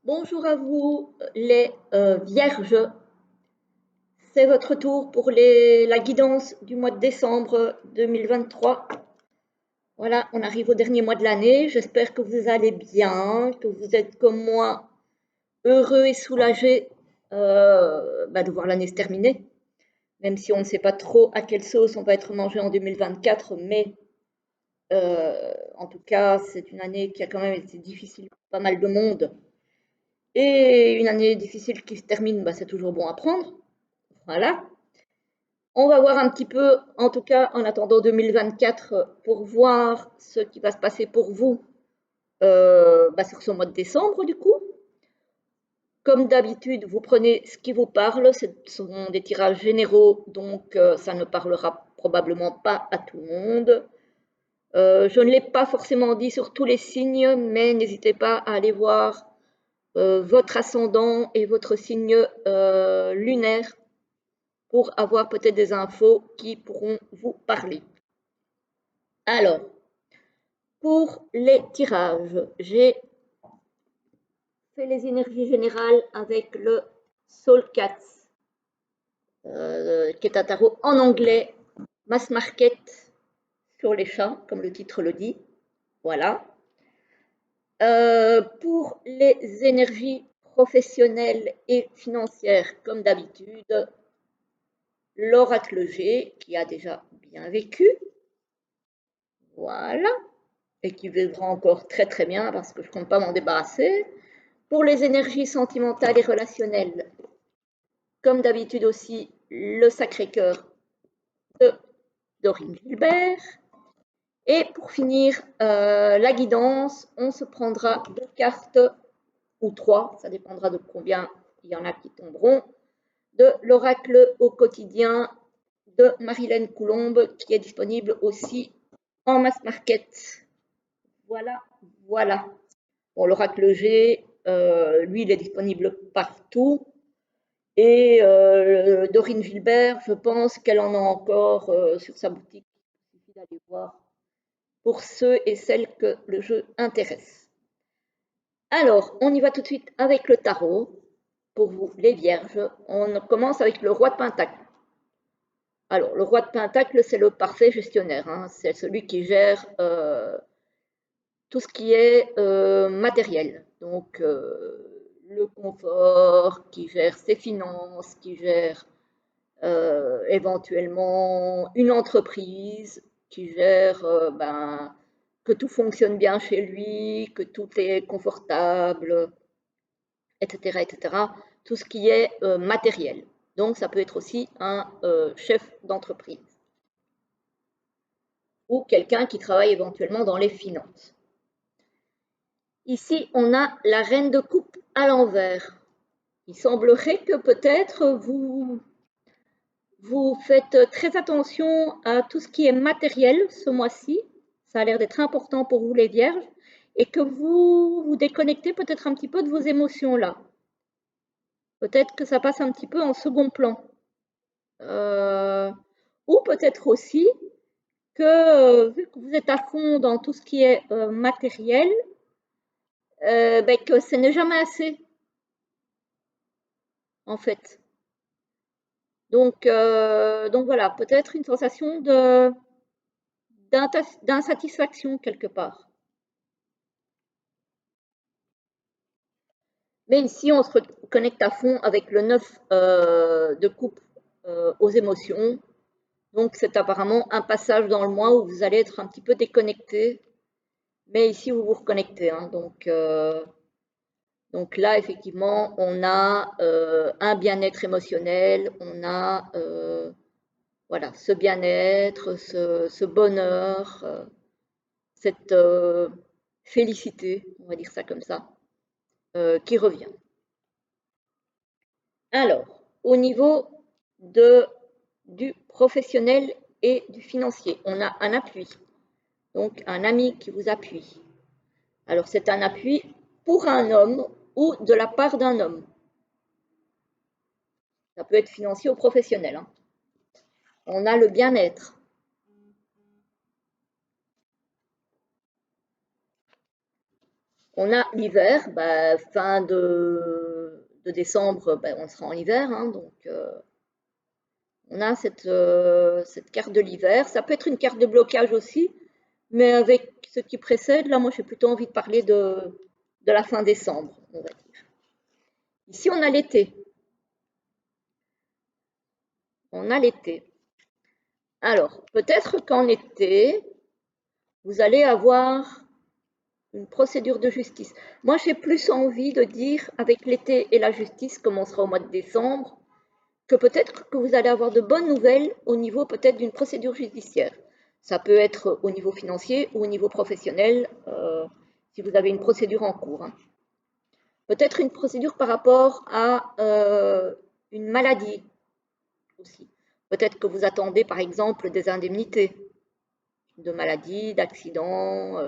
Bonjour à vous les vierges, c'est votre tour pour la guidance du mois de décembre 2023. Voilà, on arrive au dernier mois de l'année, j'espère que vous allez bien, que vous êtes comme moi heureux et soulagés de voir l'année se terminer, même si on ne sait pas trop à quelle sauce on va être mangé en 2024, mais en tout cas c'est une année qui a quand même été difficile pour pas mal de monde. Et une année difficile qui se termine, c'est toujours bon à prendre. Voilà. On va voir un petit peu, en tout cas en attendant 2024, pour voir ce qui va se passer pour vous sur ce mois de décembre du coup. Comme d'habitude, vous prenez ce qui vous parle, ce sont des tirages généraux, donc ça ne parlera probablement pas à tout le monde. Je ne l'ai pas forcément dit sur tous les signes, mais n'hésitez pas à aller voir votre ascendant et votre signe lunaire pour avoir peut-être des infos qui pourront vous parler. Alors, pour les tirages, j'ai fait les énergies générales avec le Soul Cats, qui est un tarot en anglais, mass market sur les chats, comme le titre le dit. Voilà. Pour les énergies professionnelles et financières, comme d'habitude, l'oracle G, qui a déjà bien vécu. Voilà. Et qui vivra encore très très bien parce que je ne compte pas m'en débarrasser. Pour les énergies sentimentales et relationnelles, comme d'habitude aussi, le Sacré-Cœur de Dorine Gilbert. Et pour finir la guidance, on se prendra 2 cartes ou 3, ça dépendra de combien il y en a qui tomberont, de l'oracle au quotidien de Marilène Coulombe, qui est disponible aussi en mass market. Voilà, voilà. Bon, l'oracle G, lui, il est disponible partout. Et Dorine Gilbert, je pense qu'elle en a encore sur sa boutique. Il suffit d'aller voir pour ceux et celles que le jeu intéresse. Alors, on y va tout de suite avec le tarot. Pour vous, les vierges, on commence avec le roi de Pentacle. Alors, le roi de Pentacle, c'est le parfait gestionnaire. Hein. C'est celui qui gère tout ce qui est matériel. Donc, le confort, qui gère ses finances, qui gère éventuellement une entreprise, qui gère que tout fonctionne bien chez lui, que tout est confortable, etc., etc. Tout ce qui est matériel. Donc, ça peut être aussi un chef d'entreprise ou quelqu'un qui travaille éventuellement dans les finances. Ici, on a la reine de coupe à l'envers. Il semblerait que peut-être vous faites très attention à tout ce qui est matériel ce mois-ci. Ça a l'air d'être important pour vous les vierges. Et que vous vous déconnectez peut-être un petit peu de vos émotions là. Peut-être que ça passe un petit peu en second plan. Ou peut-être aussi que vu que vous êtes à fond dans tout ce qui est matériel, que ce n'est jamais assez, en fait. Donc voilà, peut-être une sensation d'insatisfaction quelque part. Mais ici, on se connecte à fond avec le 9 de coupe aux émotions. Donc, c'est apparemment un passage dans le mois où vous allez être un petit peu déconnecté. Mais ici, vous vous reconnectez. Hein. Donc là, effectivement, on a un bien-être émotionnel, on a voilà, ce bien-être, ce bonheur, cette félicité, on va dire ça comme ça, qui revient. Alors, au niveau du professionnel et du financier, on a un appui, donc un ami qui vous appuie. Alors, c'est un appui pour un homme ou de la part d'un homme. Ça peut être financier ou professionnel. Hein. On a le bien-être. On a l'hiver, fin de décembre, on sera en hiver, hein, donc on a cette carte de l'hiver. Ça peut être une carte de blocage aussi, mais avec ce qui précède, là, moi, j'ai plutôt envie de parler de la fin décembre, on va dire. Ici, on a l'été. On a l'été. Alors, peut-être qu'en été, vous allez avoir une procédure de justice. Moi, j'ai plus envie de dire, avec l'été et la justice commencera au mois de décembre, que peut-être que vous allez avoir de bonnes nouvelles au niveau peut-être d'une procédure judiciaire. Ça peut être au niveau financier ou au niveau professionnel, si vous avez une procédure en cours. Hein. Peut-être une procédure par rapport à une maladie aussi. Peut-être que vous attendez par exemple des indemnités de maladie, d'accident,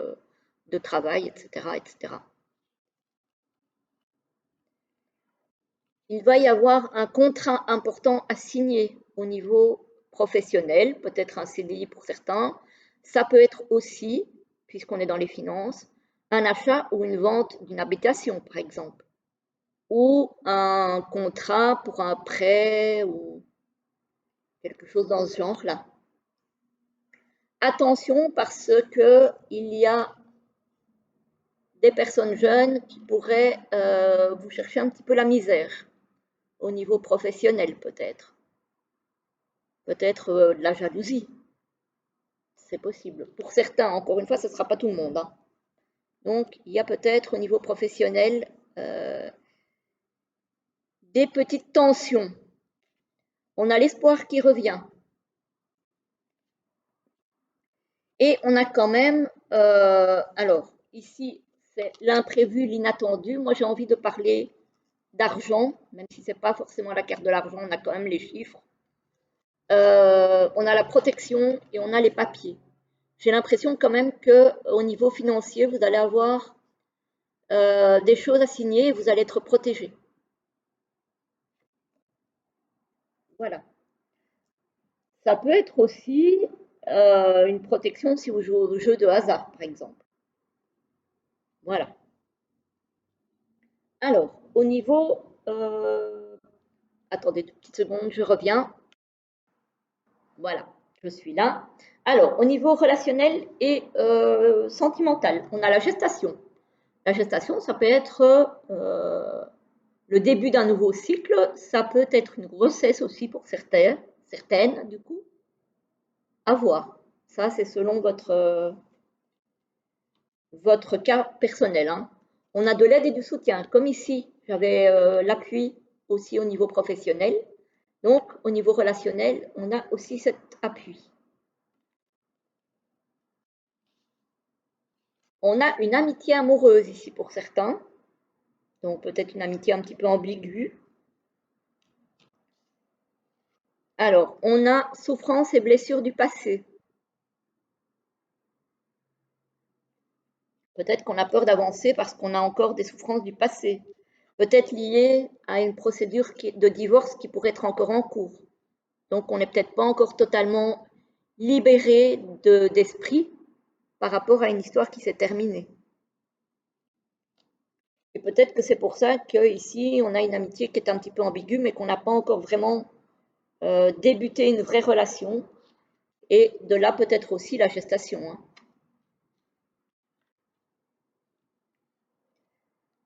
de travail, etc., etc. Il va y avoir un contrat important à signer au niveau professionnel, peut-être un CDI pour certains. Ça peut être aussi, puisqu'on est dans les finances, un achat ou une vente d'une habitation, par exemple, ou un contrat pour un prêt ou quelque chose dans ce genre-là. Attention parce que il y a des personnes jeunes qui pourraient vous chercher un petit peu la misère au niveau professionnel peut-être. Peut-être de la jalousie, c'est possible. Pour certains, encore une fois, ce ne sera pas tout le monde. Hein. Donc, il y a peut-être au niveau professionnel des petites tensions. On a l'espoir qui revient. Et on a quand même, alors, ici, c'est l'imprévu, l'inattendu. Moi, j'ai envie de parler d'argent, même si ce n'est pas forcément la carte de l'argent, on a quand même les chiffres. On a la protection et on a les papiers. J'ai l'impression quand même qu'au niveau financier, vous allez avoir des choses à signer et vous allez être protégé. Voilà. Ça peut être aussi une protection si vous jouez au jeu de hasard, par exemple. Voilà. Alors, au niveau... attendez 2 petites secondes, je reviens. Voilà, je suis là. Alors, au niveau relationnel et sentimental, on a la gestation. La gestation, ça peut être le début d'un nouveau cycle, ça peut être une grossesse aussi pour certaines du coup, à voir. Ça, c'est selon votre cas personnel. Hein. On a de l'aide et du soutien. Comme ici, j'avais l'appui aussi au niveau professionnel. Donc, au niveau relationnel, on a aussi cet appui. On a une amitié amoureuse ici pour certains. Donc, peut-être une amitié un petit peu ambiguë. Alors, on a souffrance et blessures du passé. Peut-être qu'on a peur d'avancer parce qu'on a encore des souffrances du passé. Peut-être liées à une procédure de divorce qui pourrait être encore en cours. Donc, on n'est peut-être pas encore totalement libéré d'esprit par rapport à une histoire qui s'est terminée. Et peut-être que c'est pour ça qu'ici, on a une amitié qui est un petit peu ambiguë, mais qu'on n'a pas encore vraiment débuté une vraie relation. Et de là, peut-être aussi la gestation. Hein.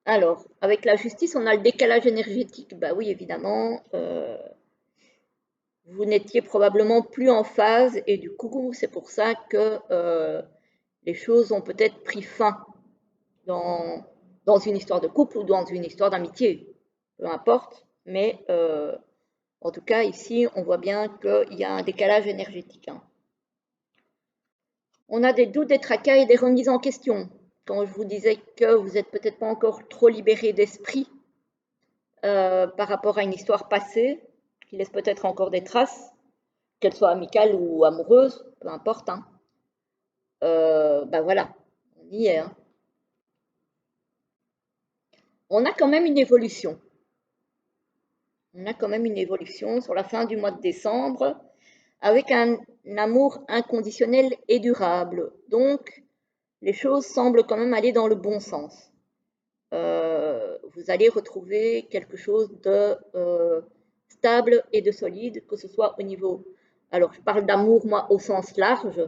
Alors, avec la justice, on a le décalage énergétique. Bah oui, évidemment, vous n'étiez probablement plus en phase et du coup, c'est pour ça que les choses ont peut-être pris fin dans une histoire de couple ou dans une histoire d'amitié. Peu importe, mais en tout cas, ici, on voit bien qu'il y a un décalage énergétique. Hein. On a des doutes, des tracas et des remises en question. Quand je vous disais que vous n'êtes peut-être pas encore trop libéré d'esprit par rapport à une histoire passée, qui laisse peut-être encore des traces, qu'elle soit amicale ou amoureuse, peu importe. Hein. Voilà, on y est. Hein. On a quand même une évolution. On a quand même une évolution sur la fin du mois de décembre avec un amour inconditionnel et durable. Donc, les choses semblent quand même aller dans le bon sens. vous allez retrouver quelque chose de stable et de solide, que ce soit au niveau, alors je parle d'amour moi au sens large,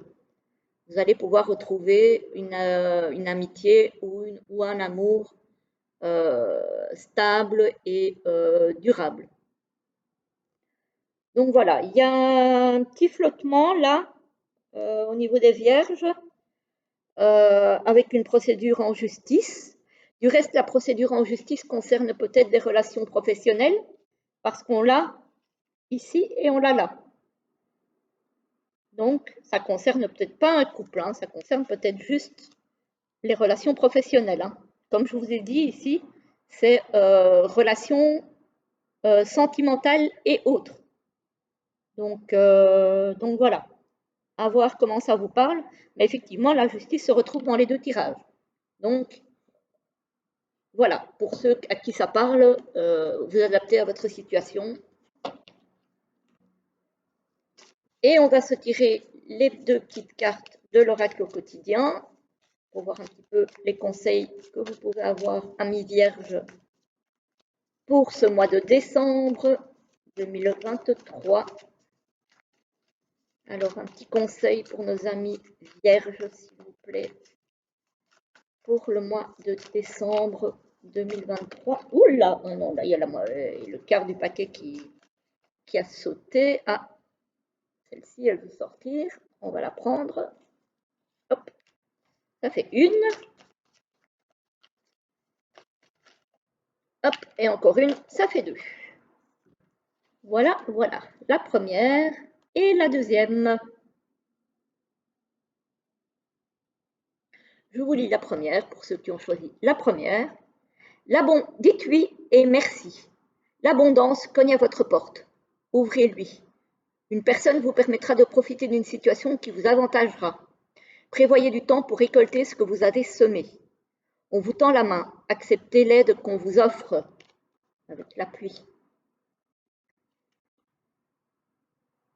vous allez pouvoir retrouver une amitié ou un amour stable et durable. Donc voilà, il y a un petit flottement là au niveau des vierges avec une procédure en justice. Du reste, la procédure en justice concerne peut-être des relations professionnelles parce qu'on l'a ici et on l'a là. Donc, ça concerne peut-être pas un couple, hein, ça concerne peut-être juste les relations professionnelles. Hein. Comme je vous ai dit ici, c'est relations sentimentales et autres. Donc voilà, à voir comment ça vous parle. Mais effectivement, la justice se retrouve dans les deux tirages. Donc voilà, pour ceux à qui ça parle, vous adaptez à votre situation. Et on va se tirer les deux petites cartes de l'oracle au quotidien pour voir un petit peu les conseils que vous pouvez avoir, amis vierges, pour ce mois de décembre 2023. Alors, un petit conseil pour nos amis vierges, s'il vous plaît, pour le mois de décembre 2023. Oula, oh non, là, il y a le quart du paquet qui a sauté. Ah, celle-ci, elle veut sortir. On va la prendre. Hop, ça fait une. Hop, et encore une, ça fait deux. Voilà, voilà, la première et la deuxième. Je vous lis la première pour ceux qui ont choisi la première. Dites oui et merci. L'abondance cogne à votre porte. Ouvrez-lui. Une personne vous permettra de profiter d'une situation qui vous avantagera. Prévoyez du temps pour récolter ce que vous avez semé. On vous tend la main. Acceptez l'aide qu'on vous offre avec la pluie.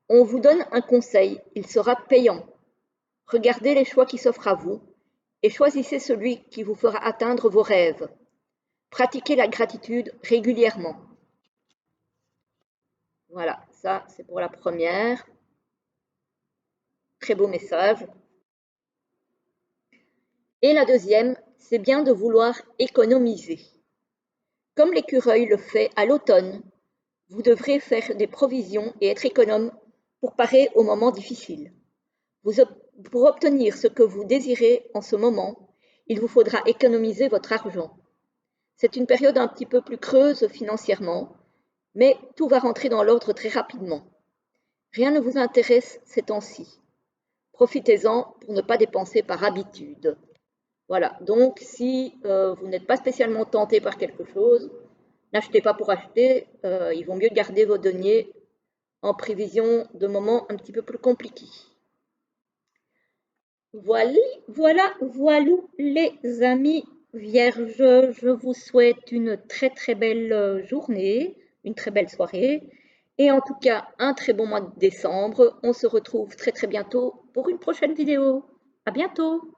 On vous donne un conseil. Il sera payant. Regardez les choix qui s'offrent à vous et choisissez celui qui vous fera atteindre vos rêves. Pratiquez la gratitude régulièrement. Voilà, ça c'est pour la première. Très beau message. Et la deuxième, c'est bien de vouloir économiser. Comme l'écureuil le fait à l'automne, vous devrez faire des provisions et être économe pour parer aux moments difficiles. Pour obtenir ce que vous désirez en ce moment, il vous faudra économiser votre argent. C'est une période un petit peu plus creuse financièrement, mais tout va rentrer dans l'ordre très rapidement. Rien ne vous intéresse ces temps-ci. Profitez-en pour ne pas dépenser par habitude. Voilà, donc si vous n'êtes pas spécialement tenté par quelque chose, n'achetez pas pour acheter, il vaut mieux garder vos deniers en prévision de moments un petit peu plus compliqués. Voilà, les amis vierges, je vous souhaite une très très belle journée, une très belle soirée et en tout cas un très bon mois de décembre. On se retrouve très très bientôt pour une prochaine vidéo. À bientôt!